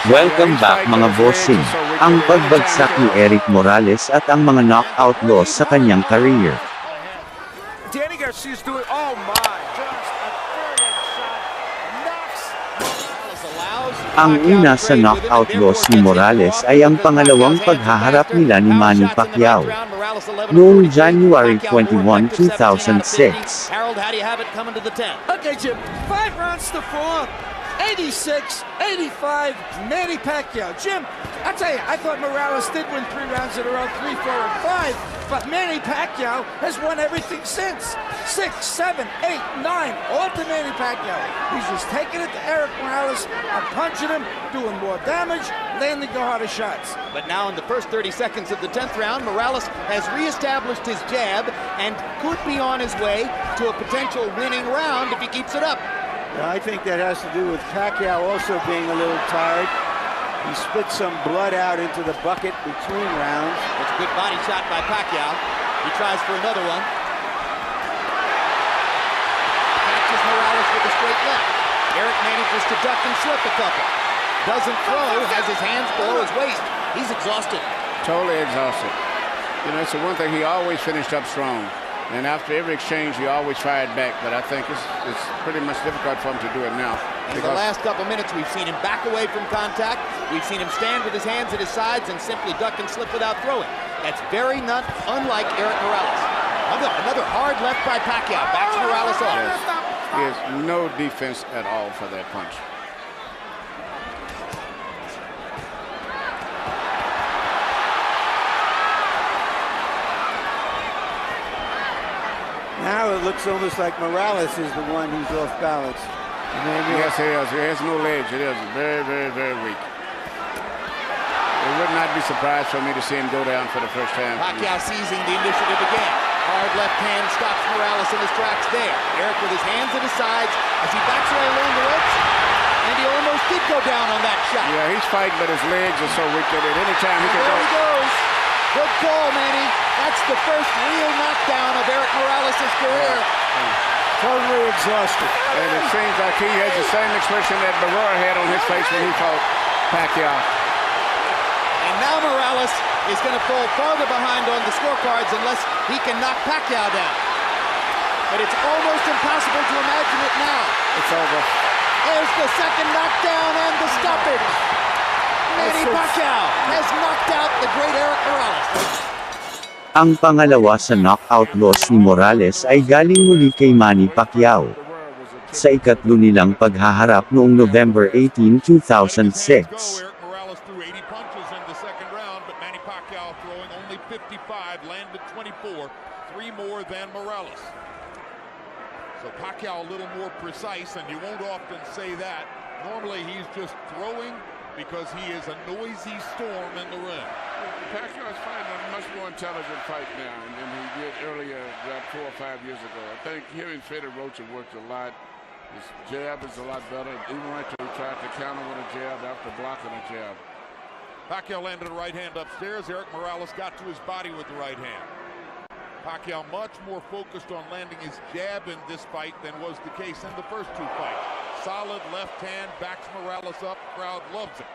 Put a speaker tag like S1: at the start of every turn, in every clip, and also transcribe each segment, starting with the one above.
S1: Welcome back mga bossing. Ang pagbagsak ni Erik Morales at ang mga knockout loss sa kanyang career.
S2: Danny Garcia's doing, oh my, just a brilliant shot, knocks Morales allows.
S1: Ang una sa knockout loss ni Morales ay ang pangalawang paghaharap nila ni Manny Pacquiao noong January 21, 2006.
S2: Harold, how do you have it coming to the 10? Okay, Jim, 5 rounds to 4. 86, 85, Manny Pacquiao. Jim, I tell you, I thought Morales did win 3 rounds in a row, 3, 4, and 5, but Manny Pacquiao has won everything since. 6, 7, 8, 9, all to Manny Pacquiao. He's just taking it to Erik Morales and punching him, doing more damage, landing the harder shots.
S3: But now in the first 30 seconds of the 10th round, Morales has reestablished his jab and could be on his way to a potential winning round if he keeps it up.
S4: I think that has to do with Pacquiao also being a little tired. He spit some blood out into the bucket between rounds.
S3: It's a good body shot by Pacquiao. He tries for another one. Catches Morales with a straight left. Erik manages to duck and slip a couple. Doesn't throw, has his hands below his waist. He's exhausted.
S5: Totally exhausted. You know, it's the one thing, he always finished up strong. And after every exchange, he always fired back. But I think it's pretty much difficult for him to do it now.
S3: In the last couple minutes, we've seen him back away from contact. We've seen him stand with his hands at his sides and simply duck and slip without throwing. That's very unlike Erik Morales. Another hard left by Pacquiao. Backs Morales off.
S5: Yes. He has no defense at all for that punch.
S4: Now it looks almost like Morales is the one who's off balance.
S5: Yes, he is. He has no legs. It is very, very, very weak. It would not be surprised for me to see him go down for the first time.
S3: Pacquiao seizing the initiative again. Hard left hand stops Morales in his tracks there. Erik with his hands at his sides as he backs away along the ropes. And he almost did go down on that shot.
S5: Yeah, he's fighting, but his legs are so weak that at any time he can go.
S3: There he goes. Good call, Manny. That's the first real knockdown of Erik Morales' career.
S4: Totally exhausted.
S5: And it seems like he has the same expression that Barrera had on his face when he fought Pacquiao.
S3: And now Morales is going to fall farther behind on the scorecards unless he can knock Pacquiao down. But it's almost impossible to imagine it now.
S5: It's over.
S3: There's the second knockdown and the stoppage. Manny Pacquiao has knocked out the great Erik Morales.
S1: Ang pangalawa sa knockout loss ni Morales ay galing muli kay Manny Pacquiao. Sa ikatlo nilang paghaharap noong November 18, 2006.
S6: Erik Morales threw 80 punches in the second round, but Manny Pacquiao throwing only 55, landed 24, 3 more than Morales. So Pacquiao a little more precise, and you won't often say that. Normally he's just throwing because he is a noisy storm in the ring.
S5: Pacquiao is fighting a much more intelligent fight now than he did earlier, about 4 or 5 years ago. I think hearing Freddie Roach worked a lot. His jab is a lot better. Even right till he tried to counter with a jab after blocking a jab.
S6: Pacquiao landed a right hand upstairs. Erik Morales got to his body with the right hand. Pacquiao much more focused on landing his jab in this fight than was the case in the first 2 fights. Solid left hand, backs Morales up, crowd loves it.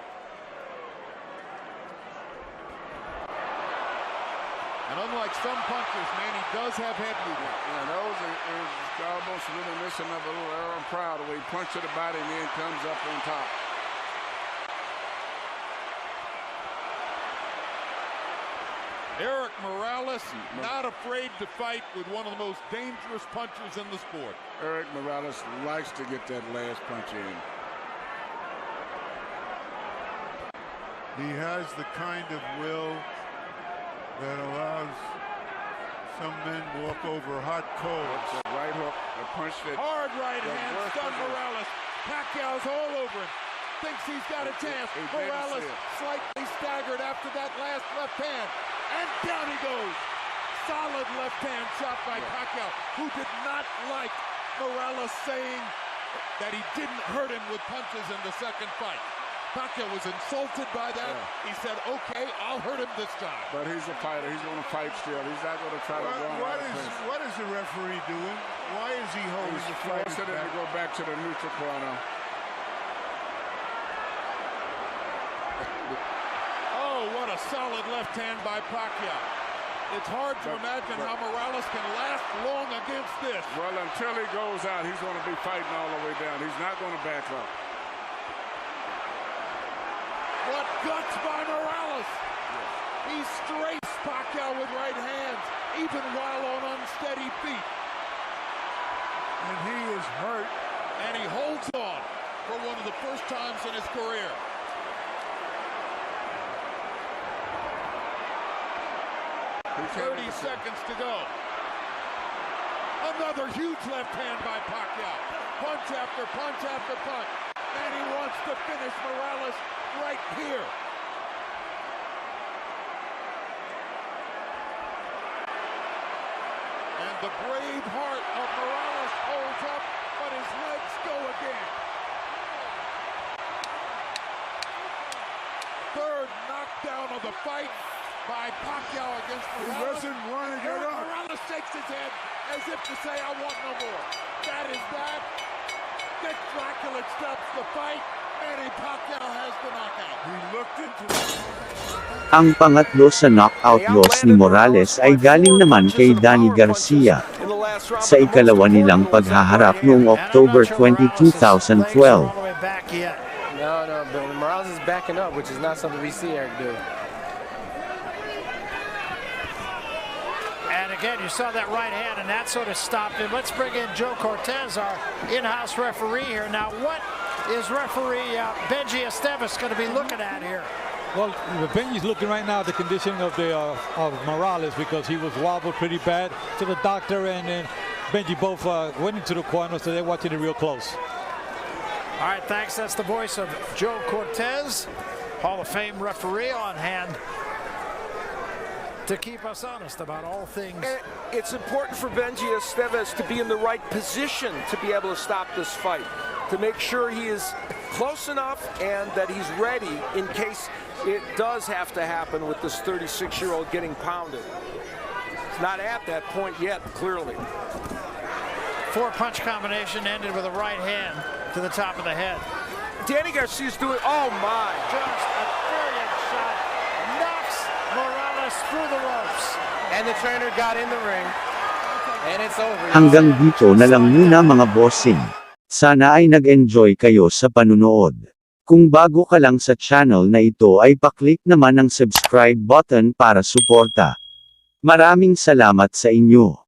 S6: And unlike some punchers, Manny does have head movement.
S5: Yeah, those are almost really missing up a little air and proud the way he punches to the body and then comes up on top.
S6: Erik Morales not afraid to fight with one of the most dangerous punchers in the sport.
S5: Erik Morales likes to get that last punch in.
S7: He has the kind of will that allows some men walk over hot coals.
S5: The right hook, the punch that...
S6: Hard right hand, stun Morales. Pacquiao's all over him. Thinks he's got a chance. Morales slightly staggered after that last left hand. And down he goes. Solid left hand shot by Pacquiao, who did not like Morales saying that he didn't hurt him with punches in the second fight. Pacquiao was insulted by that. Yeah. He said, okay, I'll hurt him this time.
S5: But he's a fighter. He's going to fight still. He's not going to try to run.
S7: What is the referee doing? Why is he holding the fight?
S5: He's forcing him to go back to the neutral corner.
S6: solid left hand by Pacquiao. It's hard to imagine how Morales can last long against this.
S5: Well, until he goes out, he's going to be fighting all the way down. He's not going to back up.
S6: What guts by Morales! He strafes Pacquiao with right hands, even while on unsteady feet.
S7: And he is hurt.
S6: And he holds on for one of the first times in his career.
S5: He's
S6: 30 seconds to go. Another huge left hand by Pacquiao. Punch after punch after punch. And he wants to finish Morales right here. And the brave heart of Morales holds up, but his legs go again. Third knockdown of the fight by Pacquiao against
S7: He
S6: Morales.
S7: doesn't want to get up.
S6: Morales shakes his head as if to say, I want no more. That is that. Dick Dracula stops the fight. Manny Pacquiao has the knockout.
S7: He looked into the...
S1: Ang pangatlo sa knockout loss ni Morales ay galing naman kay Danny Garcia, sa ikalawa nilang paghaharap noong October 20, 2012.
S8: No, but Morales is backing up, which is not something we see Erik do.
S9: And again, you saw that right hand, and that sort of stopped him. Let's bring in Joe Cortez, our in-house referee here. Now, what is referee Benji Esteves going to be looking at here?
S10: Well, Benji's looking right now at the condition of Morales because he was wobbled pretty bad. So the doctor and Benji both went into the corner, so they're watching it real close.
S9: All right, thanks. That's the voice of Joe Cortez, Hall of Fame referee on hand to keep us honest about all things.
S2: And it's important for Benji Esteves to be in the right position to be able to stop this fight, to make sure he is close enough and that he's ready in case it does have to happen with this 36-year-old getting pounded. It's not at that point yet, clearly.
S9: Four-punch combination ended with a right hand to the top of the head.
S2: Danny Garcia's doing, oh my.
S9: Just a brilliant shot, knocks Morales through the ropes.
S8: And the trainer got in the ring. And it's over.
S1: Hanggang dito na lang muna mga bossing. Sana ay nag-enjoy kayo sa panunood. Kung bago ka lang sa channel na ito ay paklik naman ang subscribe button para suporta. Maraming salamat sa inyo.